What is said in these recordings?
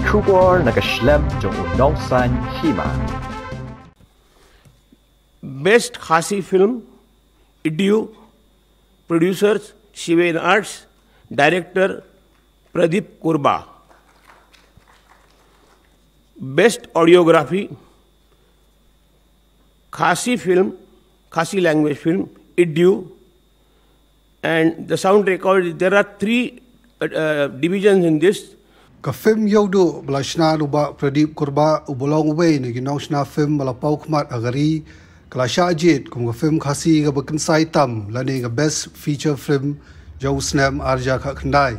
出国那个 Schlemm 就农山戏嘛。Best Khasi Film, Idu, Producers Shivain Arts, Director Pradeep Kurba. Best Audiography, Khasi film, Khasi language film, Idu, and the sound record. There are three divisions in this. Ka film yodo blashna luba Pradeep Kurba ubolong way ni ginawshna film malapau khmat agari Kalasha Ajit kum ka film Khasi ka bakan saitam lani ka best feature film jau snam arja kha khandai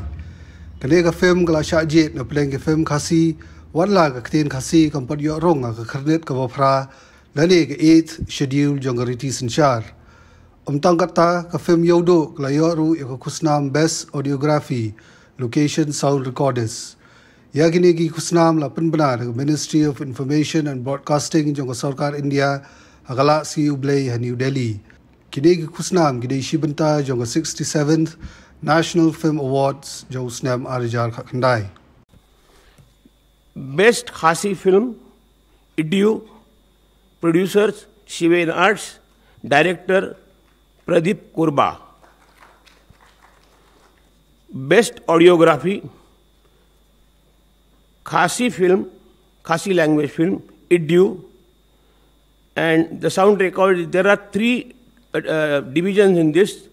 kane ka film Kalasha Ajit na playing ka film Khasi wanla ka ktin Khasi kam pat yo rong ka kharnet ka bafra lani ka 8th schedule jongariti sinchar tangkata ka film yodo klayoru ya kusnam best audiography location sound recorders yagini ki kusnam la pinbana Ministry of Information and Broadcasting jong Sarkar India agala si Ublay New Delhi kini ki kusnam gidei shibanta jong 67th National Film Awards jo snam arjar khandai. Best Khasi Film, Idu, Producers Shivain Arts, Director Pradeep Kurba. Best Audiography, Khasi film, Khasi language film, Idu, and the sound record. There are three divisions in this.